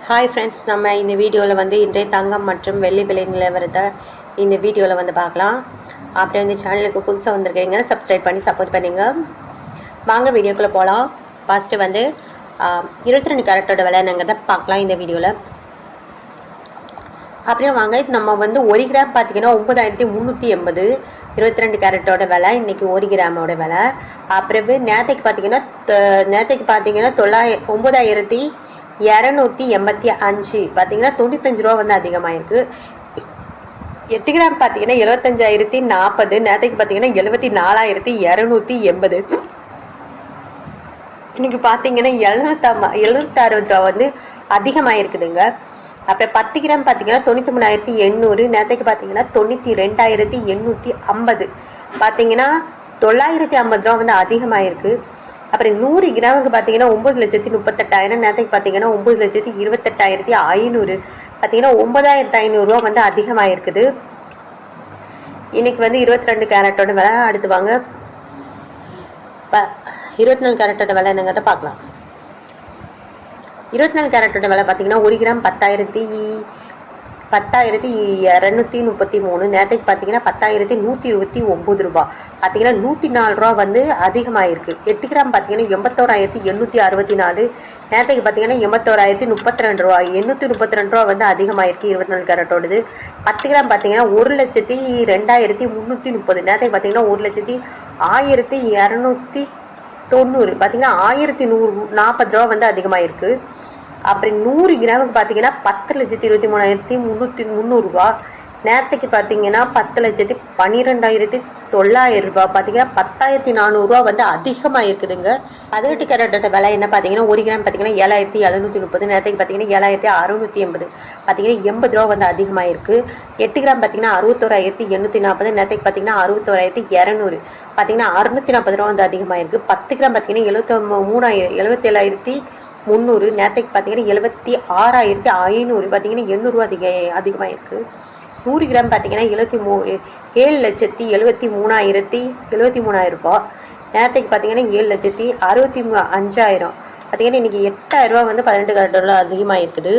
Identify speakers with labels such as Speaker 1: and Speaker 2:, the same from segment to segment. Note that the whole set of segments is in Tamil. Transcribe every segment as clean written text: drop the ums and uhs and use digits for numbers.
Speaker 1: ஹாய் ஃப்ரெண்ட்ஸ், நம்ம இந்த வீடியோவில் வந்து இன்றைய தங்கம் மற்றும் வெள்ளி விலை நிலவரத்தை இந்த வீடியோவில் வந்து பார்க்கலாம். அப்புறம் இந்த சேனலுக்கு புதுசாக வந்திருக்கீங்க, சப்ஸ்கிரைப் பண்ணி சப்போர்ட் பண்ணிங்க. வாங்க வீடியோக்குள்ளே போகலாம். ஃபஸ்ட்டு வந்து 22 கேரட்டோட விலை என்னங்கிறத பார்க்கலாம் இந்த வீடியோவில். அப்புறம் வாங்க, நம்ம வந்து 1 கிராம் பார்த்திங்கன்னா 9380 22 கேரட்டோட விலை இன்றைக்கி 1 கிராமோட விலை. அப்புறம் நேற்றைக்கு பார்த்திங்கன்னா 9285 பார்த்திங்கன்னா 95 ரூபா வந்து அதிகமாகிருக்கு. 8 கிராம் பார்த்திங்கன்னா 75,040, நேற்றைக்கு பார்த்திங்கன்னா 74,280. இன்றைக்கி பார்த்திங்கன்னா 760 ரூபா வந்து அதிகமாகிருக்குதுங்க. அப்புறம் 10 கிராம் பார்த்திங்கன்னா 93,800, நேற்றைக்கு பார்த்திங்கன்னா 92,850, பார்த்திங்கன்னா 950 ரூபா வந்து அதிகமாகிருக்கு. அப்புறம் 100 கிராமுக்கு பார்த்திங்கன்னா 9,38,000, நேற்றைக்கு பார்த்திங்கன்னா 9,28,500, பார்த்திங்கன்னா 9,500 ரூபா வந்து அதிகமாகிருக்குது. இன்றைக்கி வந்து 22 கேரட்டோட விலை. அடுத்து வாங்க 24 கேரட்டோட விலை என்னங்கிறத பார்க்கலாம். 24 கேரட்டோட விலை பார்த்திங்கன்னா 1 கிராம் 10,233, நேற்றைக்கு பார்த்திங்கன்னா 10,129 ரூபா, பார்த்திங்கன்னா 104 ரூபா வந்து அதிகமாகிருக்கு. 8 கிராம் பார்த்திங்கன்னா 81,864, நேற்றைக்கு பார்த்திங்கன்னா 81,032 ரூபா, 832 ரூபா வந்து அதிகமாகிருக்கு 24 கேரட்டோடது. 10 கிராம் பார்த்திங்கன்னா 1,02,330, நேற்றைக்கு பார்த்திங்கன்னா 1,01,290, பார்த்திங்கன்னா 1,140 ரூபா வந்து அதிகமாகிருக்கு. அப்புறம் 100 கிராமுக்கு பார்த்திங்கன்னா 10,23,300 ரூபா, நேற்றுக்கு பார்த்திங்கன்னா 10,12,900 ரூபா, பார்த்திங்கன்னா 10,400 ரூபா வந்து அதிகமாக இருக்குதுங்க. 18 கேரட்டோட விலை என்ன பார்த்திங்கன்னா 1 கிராம் பார்த்திங்கன்னா 7,730, நேற்றுக்கு பார்த்திங்கன்னா 7,680, பார்த்திங்கன்னா 80 ரூபா வந்து அதிகமாக இருக்குது. 8 கிராம் பார்த்திங்கன்னா 61,840, நேற்றுக்கு பார்த்திங்கன்னா 61,200, பார்த்திங்கன்னா 640 ரூபா வந்து அதிகமாக இருக்குது. 10 கிராம் பார்த்திங்கன்னா 77,300, நேற்றுக்கு பார்த்திங்கன்னா 76,500, பார்த்திங்கன்னா 800 ரூபா அதிகமாக இருக்குது. 100 கிராம் பார்த்திங்கன்னா 7,73,073 ரூபா, நேற்றுக்கு பார்த்திங்கன்னா 7,65,000, பார்த்திங்கன்னா இன்றைக்கி 8,000 ரூபா வந்து 18 கேரட்டோட அதிகமாக இருக்குது.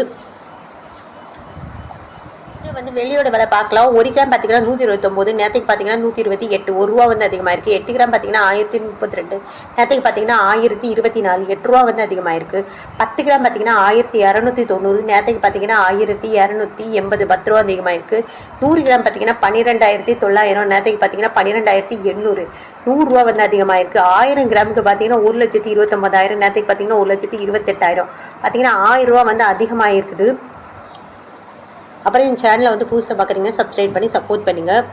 Speaker 1: வந்து வெள்ளியோட விலை பார்க்கலாம். 1 கிராம் பார்த்திங்கன்னா 129, நேற்றுக்கு பார்த்திங்கன்னா 128, 1 ரூபா வந்து அதிகமாக இருக்குது. 8 கிராம் பார்த்திங்கன்னா 1032, நேற்றுக்கு பார்த்திங்கன்னா 1024, 8 ரூபா வந்து அதிகமாக இருக்குது. 10 கிராம் பார்த்திங்கன்னா 1290, நேற்றுக்கு பார்த்திங்கன்னா 1280, 10 ரூபா அதிகமாக இருக்குது. 100 கிராம் பார்த்திங்கன்னா 12,900, நேற்றுக்கு பார்த்திங்கன்னா 12,800, 100 ரூபா வந்து அதிகமாக இருக்குது. 1000 கிராமுக்கு பார்த்திங்கன்னா 1,29,000, நேற்றுக்கு பார்த்திங்கன்னா 1,28,000, பார்த்திங்கன்னா 1000 ரூபா வந்து அதிகமாக இருக்குது. அப்புறம் இந்த சேனலை வந்து புதுசாக பார்க்குறீங்க, சப்ஸ்கிரைப் பண்ணி சப்போர்ட் பண்ணுங்கள்.